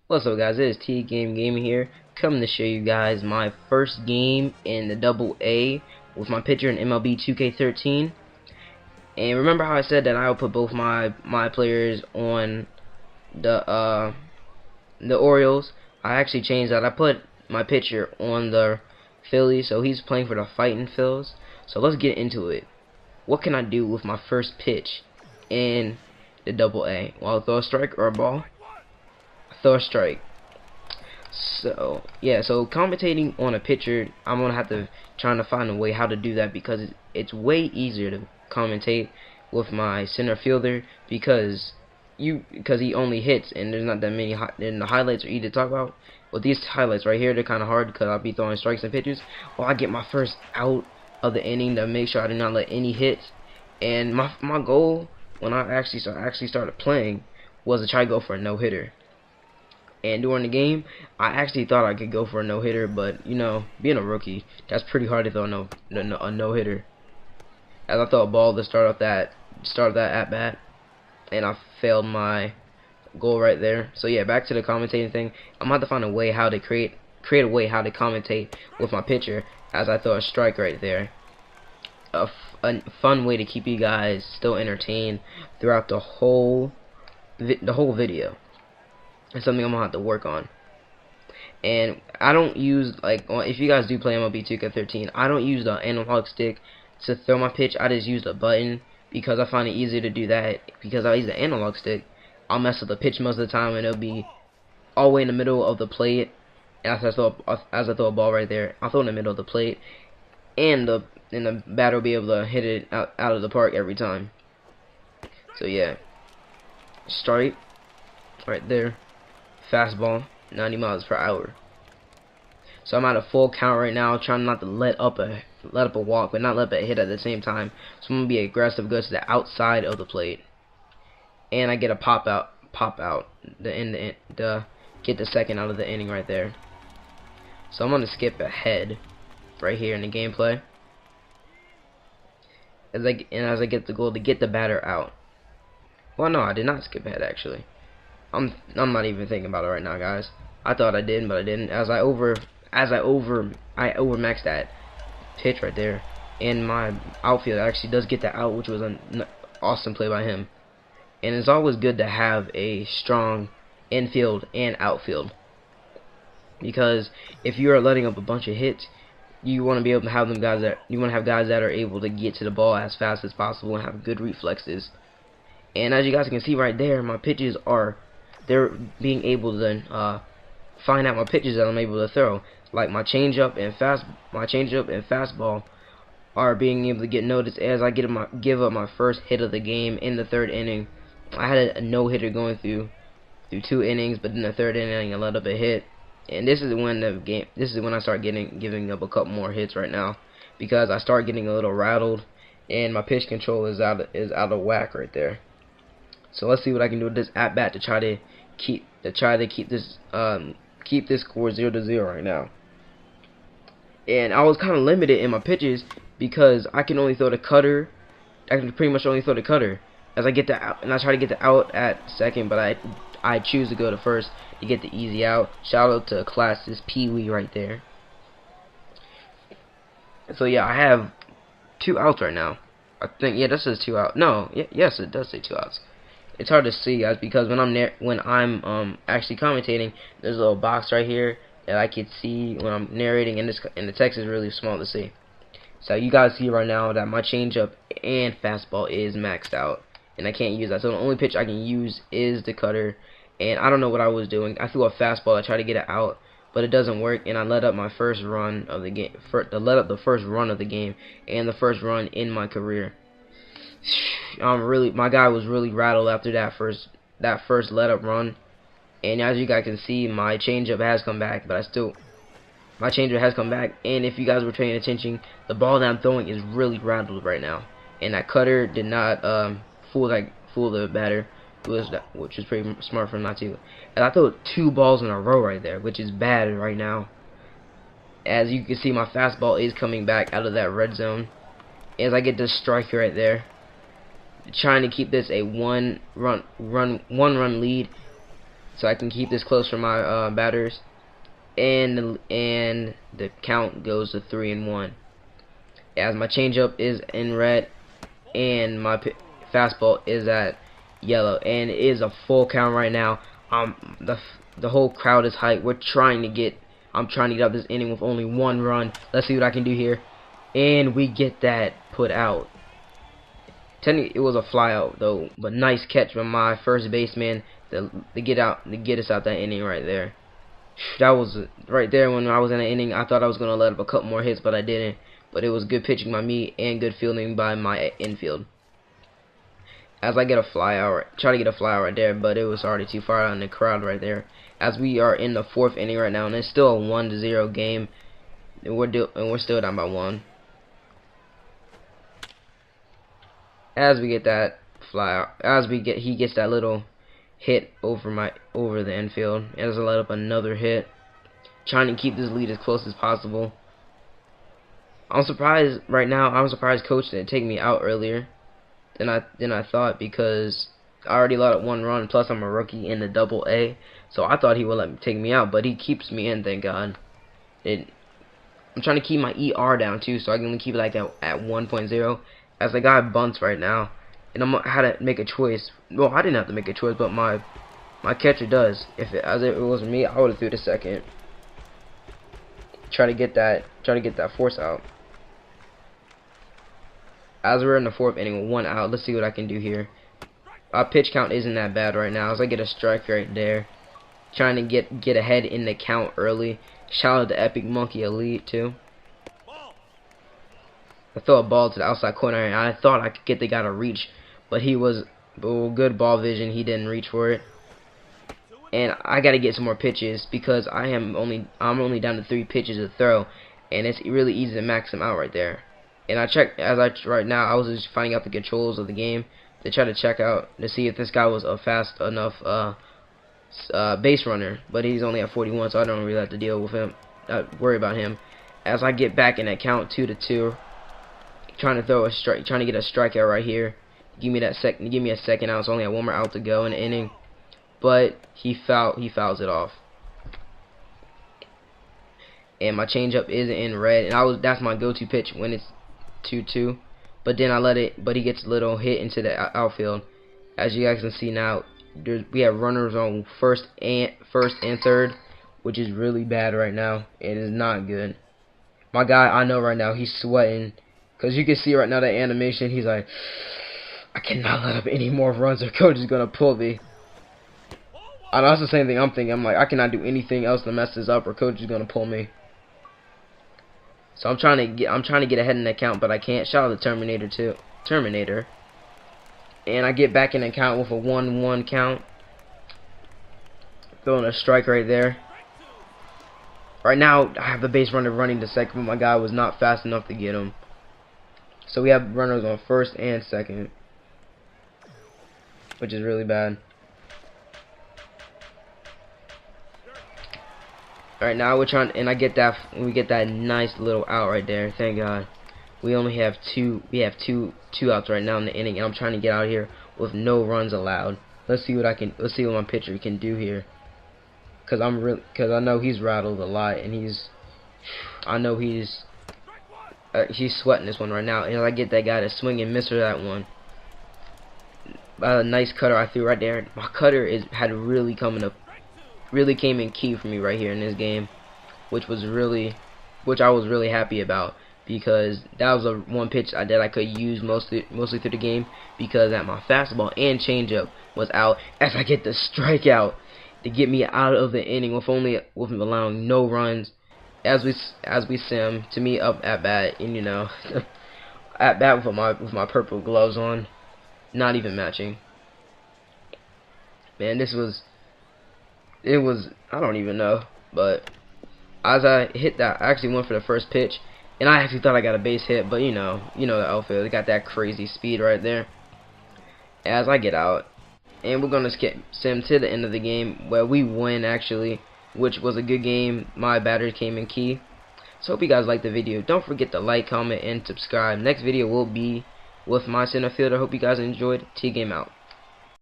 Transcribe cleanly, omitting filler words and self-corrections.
What's up, guys? It is T Game Gaming here, coming to show you guys my first game in the Double A with my pitcher in MLB 2K13. And remember how I said that I would put both my players on the Orioles? I actually changed that. I put my pitcher on the Phillies, so he's playing for the Fighting Phils. So let's get into it. What can I do with my first pitch in the Double A? Well, I'll throw a strike or a ball. Throw a strike. So yeah, so commentating on a pitcher, I'm gonna have to trying to find a way how to do that, because it's way easier to commentate with my center fielder because he only hits and there's not that many and the highlights are easy to talk about. But these highlights right here, they're kind of hard because I'll be throwing strikes and pitches. Well, I get my first out of the inning to make sure I do not let any hits. And my goal when I actually started playing was to try to go for a no-hitter. And during the game, I actually thought I could go for a no-hitter, but you know, being a rookie, that's pretty hard to throw a no-hitter. As I throw a ball to start that at bat, and I failed my goal right there. So yeah, back to the commentating thing. I'm gonna have to find a way how to create a way how to commentate with my pitcher as I throw a strike right there. A fun way to keep you guys still entertained throughout the whole video. It's something I'm gonna have to work on. And I don't use, like, if you guys do play MLB 2K13, I don't use the analog stick to throw my pitch. I just use the button because I find it easier to do that. Because I use the analog stick, I'll mess up the pitch most of the time, and it'll be all the way in the middle of the plate. And as I throw a ball right there, I'll throw in the middle of the plate, and the batter will be able to hit it out of the park every time. So yeah, strike right there. Fastball, 90 miles per hour. So I'm at a full count right now, trying not to let up a walk, but not let up a hit at the same time. So I'm gonna be aggressive, go to the outside of the plate, and I get a pop out, to get the second out of the inning right there. So I'm gonna skip ahead right here in the gameplay, as I get the goal to get the batter out. Well, no, I did not skip ahead actually. I'm not even thinking about it right now, guys. I thought I did, but I didn't. I overmaxed that pitch right there, and my outfield actually does get the out, which was an awesome play by him. And it's always good to have a strong infield and outfield, because if you are letting up a bunch of hits, you want to be able to have guys that are able to get to the ball as fast as possible and have good reflexes. And as you guys can see right there, my pitches they're being able to find out my pitches that I'm able to throw. Like my changeup and fastball are being able to get noticed as I give up my first hit of the game in the third inning. I had a no-hitter going through 2 innings, but in the third inning I let up a hit. And this is when I start giving up a couple more hits right now, because I start getting a little rattled and my pitch control is out of whack right there. So let's see what I can do with this at bat to try to keep this score 0-0 right now. And I was kind of limited in my pitches because I can only throw the cutter. I can pretty much only throw the cutter as I get the out, and I try to get the out at second, but I choose to go to first to get the easy out. Shout out to Classes Pee Wee right there. So yeah, I have 2 outs right now. I think, yeah, that says 2 outs. No, yes, it does say 2 outs. It's hard to see, guys, because when I'm actually commentating, there's a little box right here that I can see when I'm narrating, and the text is really small to see. So you guys see right now that my changeup and fastball is maxed out, and I can't use that. So the only pitch I can use is the cutter, and I don't know what I was doing. I threw a fastball to try to get it out, but it doesn't work, and I let up my first run of the game. The first run of the game, and the first run in my career. My guy was really rattled after that first let up run, and as you guys can see, my changeup has come back, but my changeup has come back, and if you guys were paying attention, the ball that I'm throwing is really rattled right now, and that cutter did not fool the batter, which was pretty smart for him not to. And I threw 2 balls in a row right there, which is bad right now. As you can see, my fastball is coming back out of that red zone, as I get this strike right there, trying to keep this a one run lead. so I can keep this close for my batters. And the count goes to 3-1. As my changeup is in red and my fastball is at yellow, and it is a full count right now. The whole crowd is hyped. I'm trying to get out this inning with only 1 run. Let's see what I can do here, and we get that put out. Technically, it was a fly out though, but nice catch from my first baseman to get us out that inning right there. That was right there. When I was in the inning, I thought I was gonna let up a couple more hits, but I didn't. But it was good pitching by me and good fielding by my infield. As I get a fly out, try to get a fly out right there, but it was already too far out in the crowd right there. As we are in the 4th inning right now, and it's still a 1-0 game, and we're still down by 1. As we get that fly out, he gets that little hit over the infield, as I let up another hit, trying to keep this lead as close as possible. I'm surprised right now. I'm surprised coach didn't take me out earlier than I thought, because I already let up 1 run. Plus, I'm a rookie in the AA, so I thought he would take me out, but he keeps me in. Thank God. I'm trying to keep my ER down too, so I can only keep it like at 1.0. As the guy bunts right now, and I had to make a choice. Well, I didn't have to make a choice, but my catcher does. As it was me, I would have threw to second. Try to get that force out. As we're in the 4th inning with 1 out, let's see what I can do here. Our pitch count isn't that bad right now, as I get a strike right there. Trying to get ahead in the count early. Shout out to Epic Monkey Elite too. I throw a ball to the outside corner, and I thought I could get the guy to reach, but he was good ball vision. He didn't reach for it. And I got to get some more pitches, because I'm only down to 3 pitches to throw, and it's really easy to max them out right there. And right now I was just finding out the controls of the game to try to check out to see if this guy was a fast enough base runner, but he's only at 41, so I don't really have to deal with him, worry about him. As I get back in that count 2-2, trying to get a strikeout right here. Give me a second out. It's only 1 more out to go in the inning, but he fouls it off. And my changeup is in red, and that's my go-to pitch when it's 2-2. But then but he gets a little hit into the outfield. As you guys can see now, we have runners on first and third, which is really bad right now. It is not good. My guy, I know right now, he's sweating, because you can see right now the animation. He's like, I cannot let up any more runs, or coach is gonna pull me. I know that's the same thing I'm thinking. I'm like, I cannot do anything else to mess this up, or coach is gonna pull me. So I'm trying to get ahead in the count, but I can't. Shout out to Terminator too. Terminator. And I get back in the count with a 1-1 count. Throwing a strike right there. Right now I have the base runner running to second, but my guy was not fast enough to get him. So we have runners on first and second, which is really bad. Alright, now we're trying, and we get that nice little out right there. Thank God. We have two outs right now in the inning, and I'm trying to get out of here with no runs allowed. Let's see what my pitcher can do here. Cause I know he's rattled a lot, and I know he's sweating this one right now. And I get that guy to swing and miss for that one. A nice cutter I threw right there. My cutter really came in key for me right here in this game, which I was really happy about, because that was one pitch that I could use mostly through the game, because that my fastball and changeup was out. As I get the strikeout to get me out of the inning with allowing no runs, as we sim to me up at bat, and at bat with my purple gloves on, not even matching. Man, it was, I don't even know, but as I hit that, I actually went for the first pitch, and I actually thought I got a base hit, but you know the outfield, they got that crazy speed right there. As I get out, and we're gonna skip sim to the end of the game, where we win actually, which was a good game. My batter came in key. So hope you guys liked the video. Don't forget to like, comment, and subscribe. Next video will be with my center fielder. Hope you guys enjoyed. T-Game out.